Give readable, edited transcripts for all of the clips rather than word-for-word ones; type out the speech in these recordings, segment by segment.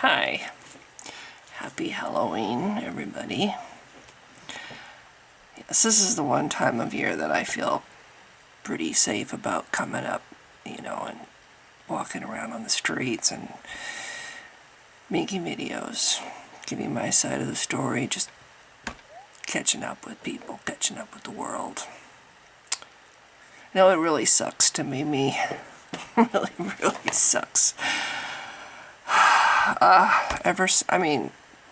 Hi. Happy Halloween, everybody. Yes, this is the one time of year that I feel pretty safe about coming up, and walking around on the streets and making videos, giving my side of the story, just catching up with people, catching up with the world. It really sucks to be me. Really, really sucks.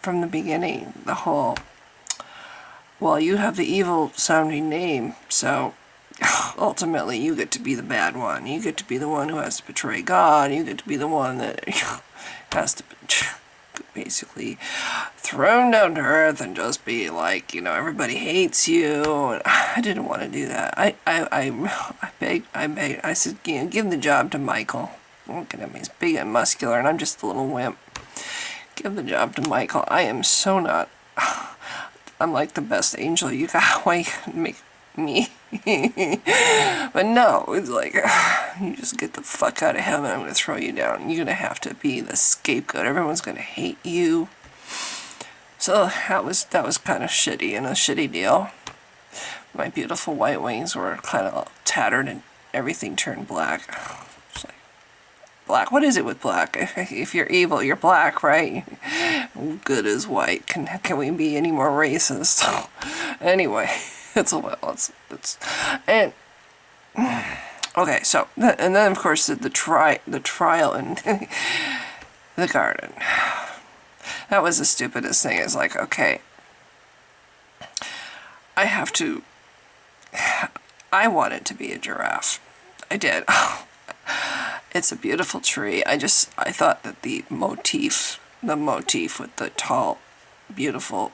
From the beginning, the whole, well, you have the evil sounding name, so ultimately you get to be the bad one. You get to be the one who has to betray God. You get to be the one that has to basically thrown down to earth and just be like, everybody hates you. And I didn't want to do that. I begged. I said, give the job to Michael. Look at him, he's big and muscular, and I'm just a little wimp. Give the job to Michael. I am so not. I'm like the best angel you got. Why you couldn't make me? But no, it's like, you just get the fuck out of heaven. I'm going to throw you down. You're going to have to be the scapegoat. Everyone's going to hate you. So that was kind of shitty and a shitty deal. My beautiful white wings were kind of tattered and everything turned black. Black. What is it with black? If you're evil, you're black, right? Good as white. Can we be any more racist? Anyway, and okay. So and then of course the trial in the garden. That was the stupidest thing. It's like, okay, I wanted to be a giraffe. I did. It's a beautiful tree. I thought that the motif with the tall, beautiful,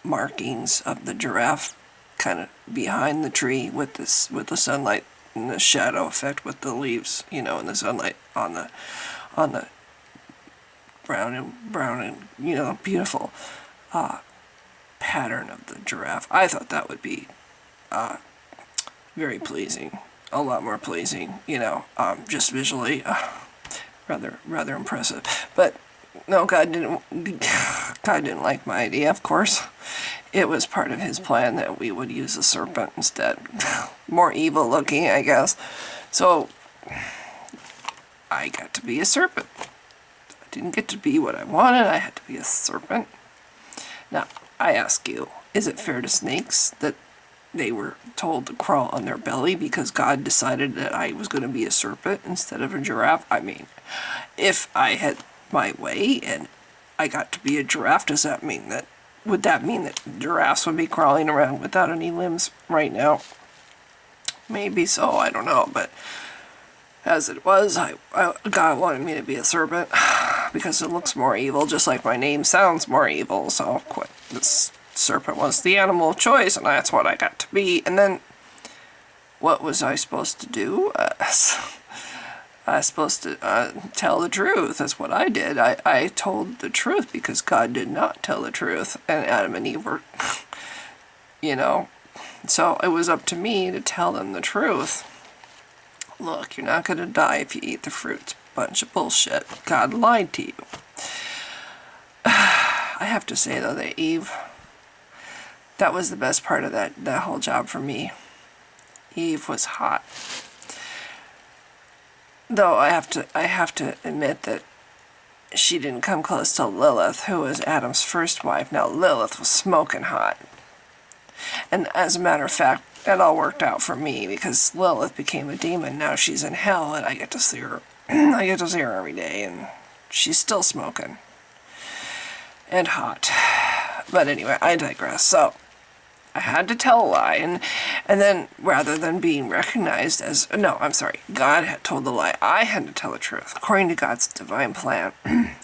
markings of the giraffe kind of behind the tree with the sunlight and the shadow effect with the leaves, and the sunlight on the brown and beautiful pattern of the giraffe. I thought that would be very pleasing. A lot more pleasing, just visually, rather impressive. But no, God didn't like my idea. Of course, it was part of His plan that we would use a serpent instead, more evil looking, I guess. So I got to be a serpent. I didn't get to be what I wanted. I had to be a serpent. Now I ask you, is it fair to snakes that they were told to crawl on their belly because God decided that I was going to be a serpent instead of a giraffe? I mean, if I had my way and I got to be a giraffe, would that mean that giraffes would be crawling around without any limbs right now? Maybe so, I don't know, but as it was, God wanted me to be a serpent because it looks more evil, just like my name sounds more evil, so this serpent was the animal of choice, and that's what I got to be. And then, what was I supposed to do? I was supposed to tell the truth. That's what I did. I told the truth because God did not tell the truth, and Adam and Eve were, So it was up to me to tell them the truth. Look, you're not going to die if you eat the fruit. It's a bunch of bullshit. God lied to you. I have to say, though, that Eve, that was the best part of that whole job for me. Eve was hot. Though I have to admit that she didn't come close to Lilith, who was Adam's first wife. Now Lilith was smoking hot. And as a matter of fact, that all worked out for me because Lilith became a demon. Now she's in hell and I get to see her. I get to see her every day and she's still smoking. And hot. But anyway, I digress. So I had to tell a lie, and then rather than being recognized as, no, I'm sorry, God had told the lie. I had to tell the truth. According to God's divine plan,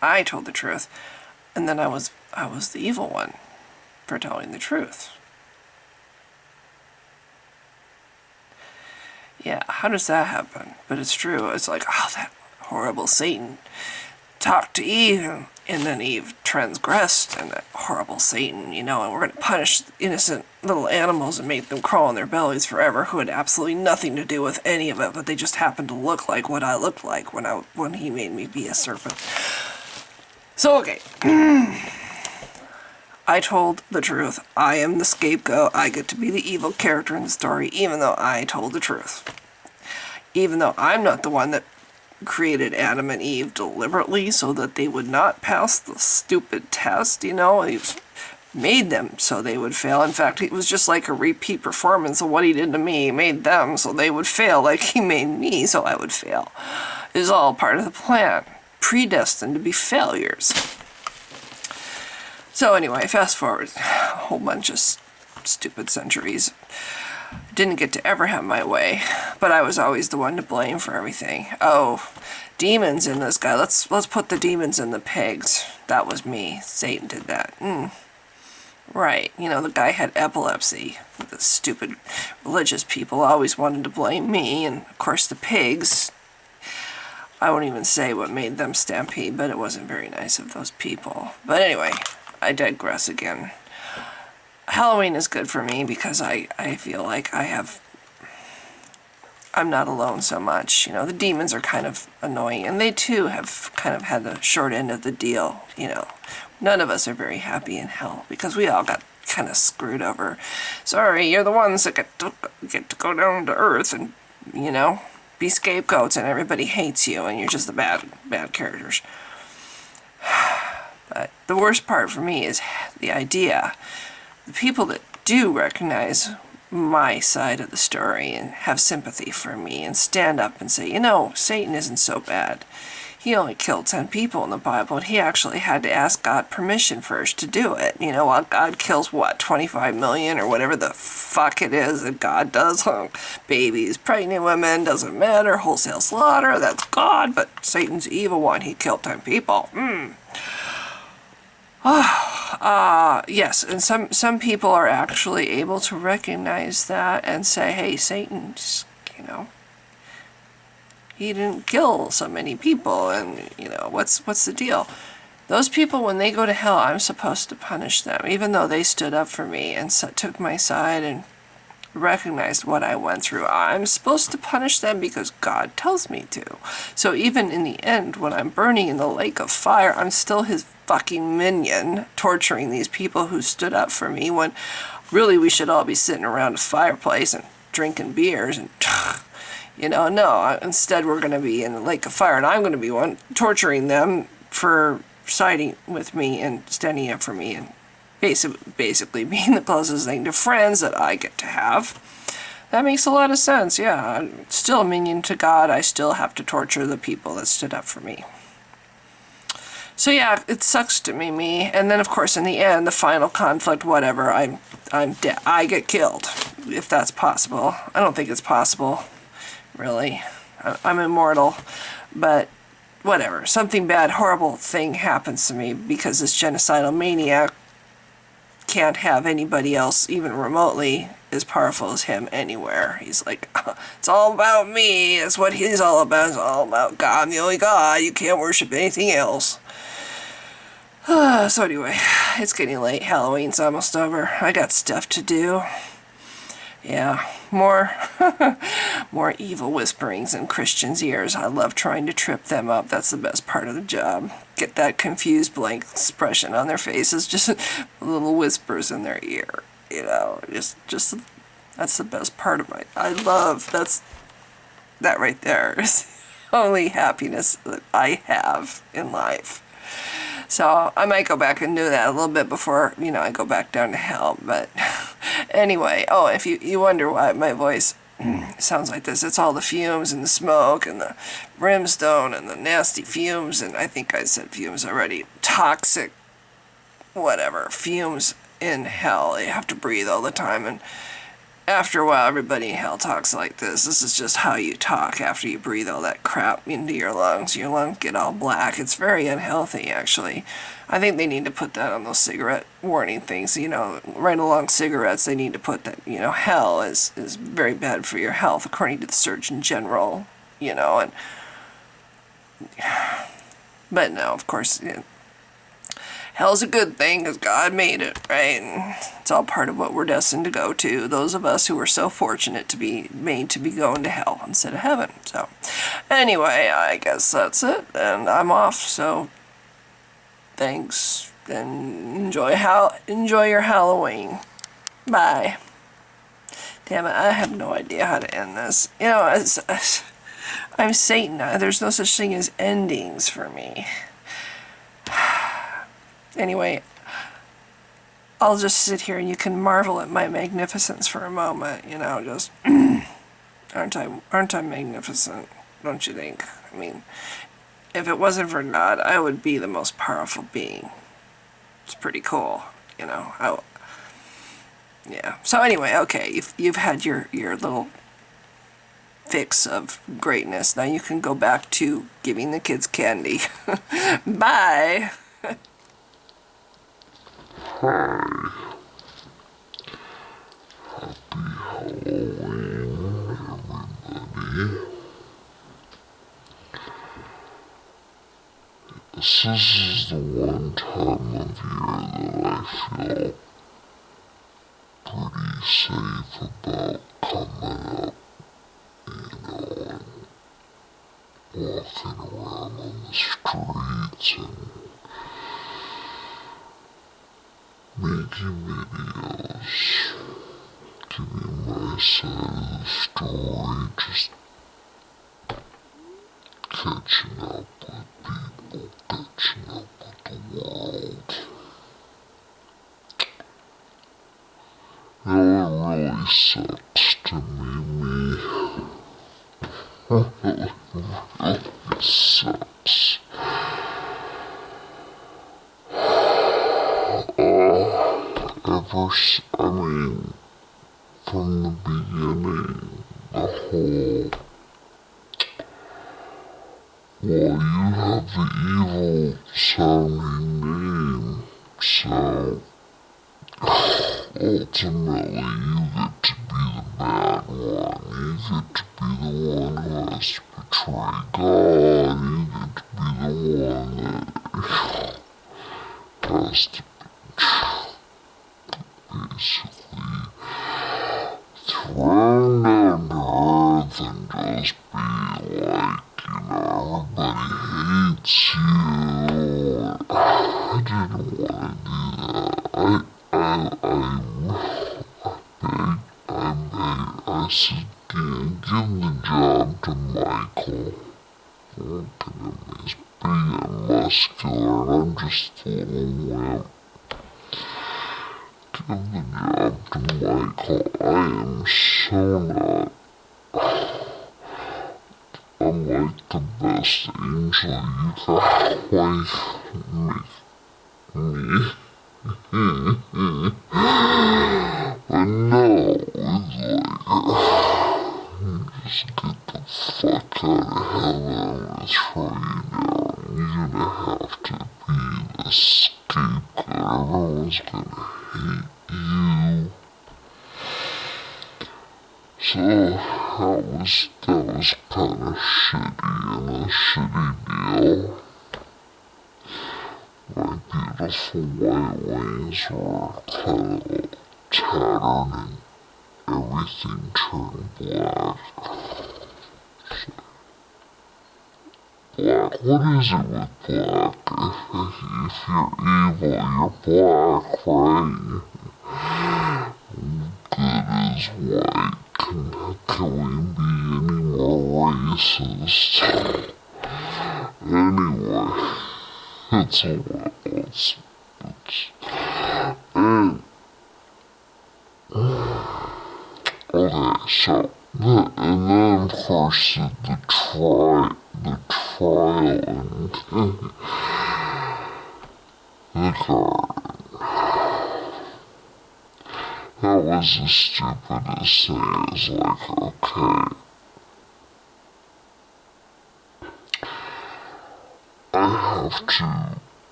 I told the truth, and then I was the evil one for telling the truth. Yeah, how does that happen? But it's true. It's like, that horrible Satan talked to Eve, and then Eve transgressed, and that horrible Satan, and we're going to punish innocent little animals and make them crawl on their bellies forever, who had absolutely nothing to do with any of it, but they just happened to look like what I looked like when he made me be a serpent. So, okay. I told the truth. I am the scapegoat. I get to be the evil character in the story, even though I told the truth. Even though I'm not the one that created Adam and Eve deliberately so that they would not pass the stupid test, you know? He made them so they would fail. In fact, it was just like a repeat performance of what he did to me. He made them so they would fail, like he made me so I would fail. It was all part of the plan. Predestined to be failures. So anyway, fast forward a whole bunch of stupid centuries. Didn't get to ever have my way, but I was always the one to blame for everything. Oh, demons in this guy. Let's put the demons in the pigs. That was me. Satan did that. Right. You know, the guy had epilepsy. The stupid religious people always wanted to blame me, and of course the pigs. I won't even say what made them stampede, but it wasn't very nice of those people. But anyway, I digress again. Halloween is good for me because I feel like I'm not alone so much. You know, the demons are kind of annoying, and they too have kind of had the short end of the deal, you know. None of us are very happy in hell because we all got kind of screwed over. Sorry, you're the ones that get to go down to earth and, you know, be scapegoats, and everybody hates you, and you're just the bad characters. But the worst part for me is the idea. The people that do recognize my side of the story and have sympathy for me and stand up and say, you know, Satan isn't so bad. He only killed 10 people in the Bible, and he actually had to ask God permission first to do it. You know, while God kills, 25 million or whatever the fuck it is that God does. Babies, pregnant women, doesn't matter. Wholesale slaughter, that's God. But Satan's the evil one. He killed 10 people. Yes, and some people are actually able to recognize that and say, hey, Satan, just, you know, he didn't kill so many people, and, you know, what's the deal? Those people, when they go to hell, I'm supposed to punish them, even though they stood up for me and took my side and recognized what I went through. I'm supposed to punish them because God tells me to. So even in the end, when I'm burning in the lake of fire, I'm still his fucking minion, torturing these people who stood up for me, when really we should all be sitting around a fireplace and drinking beers and you know, no, instead we're going to be in the lake of fire, and I'm going to be one torturing them for siding with me and standing up for me and basically being the closest thing to friends that I get to have. That makes a lot of sense, yeah. I'm still a minion to God. I still have to torture the people that stood up for me. So yeah, it sucks to be me. And then of course in the end, the final conflict, whatever, I'm dead. I get killed, if that's possible. I don't think it's possible, really. I'm immortal, but whatever. Something bad, horrible thing happens to me because this genocidal maniac can't have anybody else even remotely as powerful as him anywhere. He's like, it's all about me. That's what he's all about. It's all about God. I'm the only God. You can't worship anything else. So anyway, it's getting late. Halloween's almost over. I got stuff to do. Yeah, more evil whisperings in Christians' ears. I love trying to trip them up. That's the best part of the job. Get that confused blank expression on their faces, just little whispers in their ear. You know, just that's the best part of that right there is the only happiness that I have in life. So I might go back and do that a little bit before, you know, I go back down to hell. But anyway, if you wonder why my voice sounds like this, it's all the fumes and the smoke and the brimstone and the nasty fumes, and I think I said fumes already. Toxic, whatever, fumes in hell. You have to breathe all the time, and after a while, everybody in hell talks like this. This is just how you talk after you breathe all that crap into your lungs. Your lungs get all black. It's very unhealthy, actually. I think they need to put that on those cigarette warning things. You know, right along cigarettes, they need to put that, you know, hell is very bad for your health, according to the Surgeon General, you know. And but no, of course, you know, hell's a good thing because God made it, right? And it's all part of what we're destined to go to. Those of us who are so fortunate to be made to be going to hell instead of heaven. So anyway, I guess that's it. And I'm off. So thanks, and enjoy your Halloween. Bye. Damn it, I have no idea how to end this. You know, I'm Satan. There's no such thing as endings for me. Anyway, I'll just sit here and you can marvel at my magnificence for a moment. You know, just aren't I magnificent? Don't you think? I mean, if it wasn't for God, I would be the most powerful being. It's pretty cool, you know. Yeah. So anyway, okay, you've had your little fix of greatness. Now you can go back to giving the kids candy. Bye. Hi. Happy Halloween, everybody. This is the one time of year that I feel pretty safe about coming up, and walking around on the streets and making videos, giving my side of the story, just catching up with people, catching up with the world. You know, it really sucks to me. It really sucks. I mean, from the beginning, the whole, well, you have the evil sounding name, so ultimately you get to be the bad one. You get to be the one who has to betray God. You get to be the one that has to basically thrown down to earth and just be like, you know, everybody hates you. I didn't want to do that. I said, yeah, give the job to Michael. Look at him, he's big and muscular, and I'm just a little wimp. Give the job to Michael. I am so not. I'm like the best angel you got away from me. But no, it's like, just get the fuck out of heaven, I'm gonna throw you down. You're gonna have to be the scapegoat. Everyone's gonna hate you. So that was kind of shitty and a shitty deal. My beautiful white wings were kind of tattered and everything turned black. Black? What is it with black? If you're evil, you're black, right? Good as white. Can we be any more racist? Anyway, it's a lot. And, okay, so, and then of course the trial, and the car. That was the stupidest thing. It's like, okay,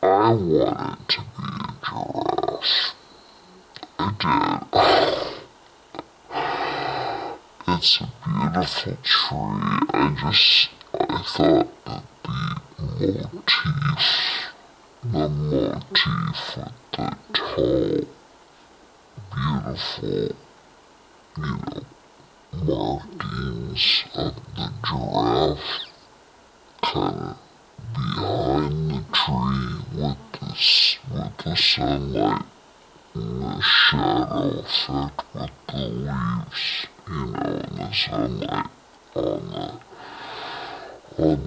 I wanted to be a giraffe. I did. It's a beautiful tree. I thought that the motif with the tall, beautiful, markings of the giraffe kind of tree with the sunlight and the shadow effect with the leaves, and the sunlight on the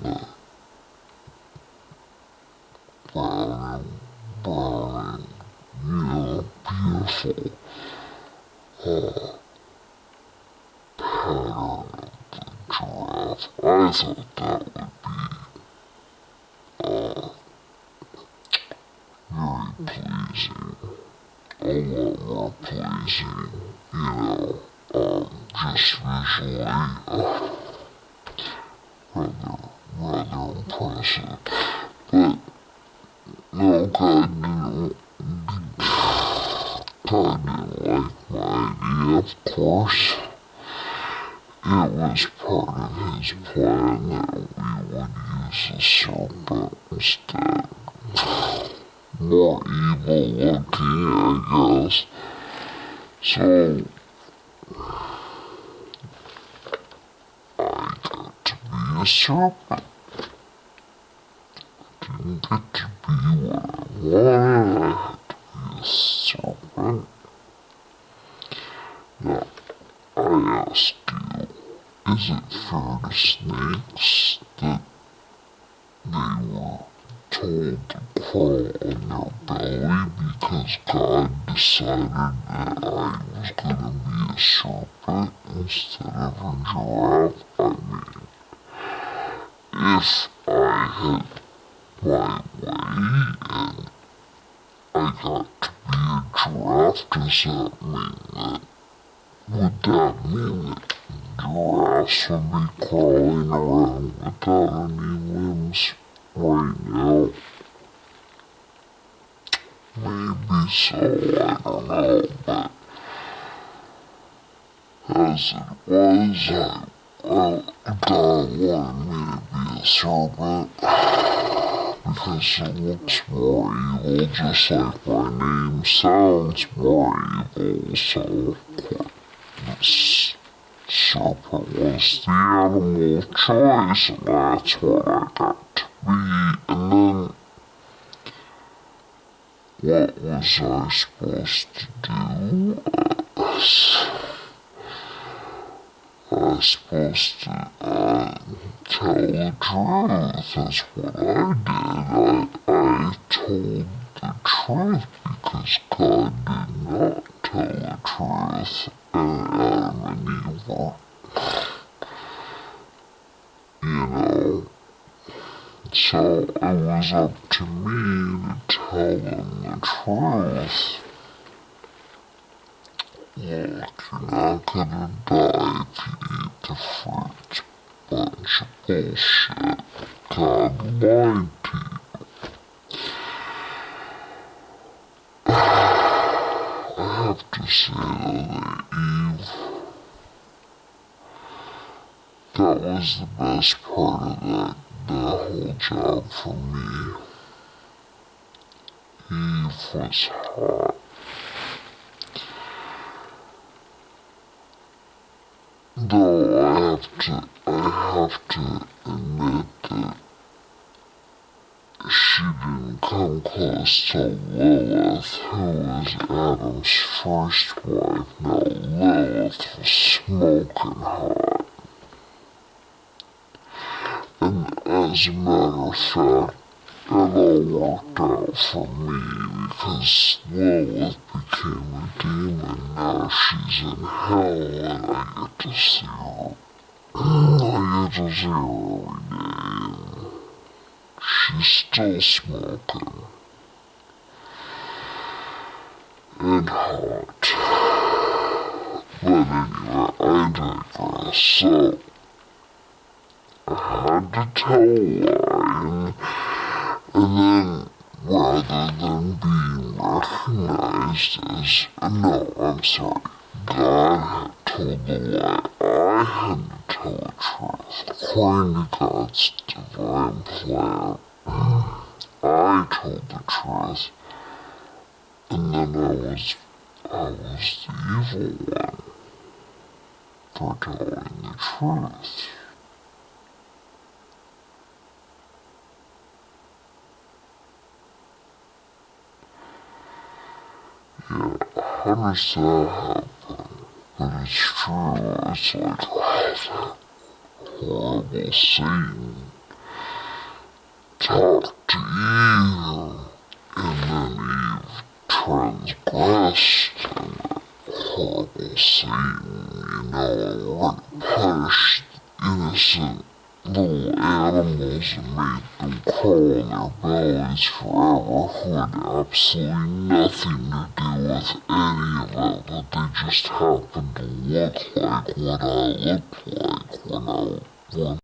browning, beautiful pattern of the giraffe. I thought that would be very pleasing, a lot more pleasing, just visually, rather impressive. But no, God didn't like my idea, of course. It was part of his plan that we would use the serpent instead. More evil looking, I guess. So, I got to be a serpent. I didn't get to be what I wanted. I had to be a serpent. Now, I ask you, is it fair to snakes that they were told to crawl on their belly because God decided that I was gonna be a serpent instead of a giraffe? I mean, if I had my way and I got to be a giraffe, would that mean that giraffes would be crawling around without any limbs right now? Maybe so, I don't know, but as it was, God wanted me to be a serpent because it looks more evil, just like my name sounds more evil, so this serpent was the animal of choice, and that's what I got to be. And then, what was I supposed to do? I was supposed to tell the truth. That's what I did. I told the truth because God did not tell the truth. Adam and Eve were, so it was up to me to tell them the truth. Look, you're not gonna die if you eat the fruit. Bunch of bullshit. God lied to you. I have to say that Eve, that was the best part of that whole job for me. Eve was hot. Though I have to admit that she didn't come close to Lilith, who was Adam's first wife. Now Lilith was smoking hot. And as a matter of fact, it all worked out for me because Lilith became a demon. Now she's in hell and I get to see her. I get to see her every day. She's still smoking. And hot. But anyway, I digress. So, I had to tell a lie, and then, rather than being recognized as, no, I'm sorry, God had told the lie, I had to tell the truth. According to God's divine plan, I told the truth, and then I was the evil one for telling the truth. Yeah, how does that happen? But it's true, it's like, oh, that horrible scene. Talk to Eve, and then Eve transgressed in that horrible scene, and we're gonna punish innocent little animals and make them crawl on their bellies forever who had absolutely nothing to do with any of it, but they just happened to look like what I looked like when I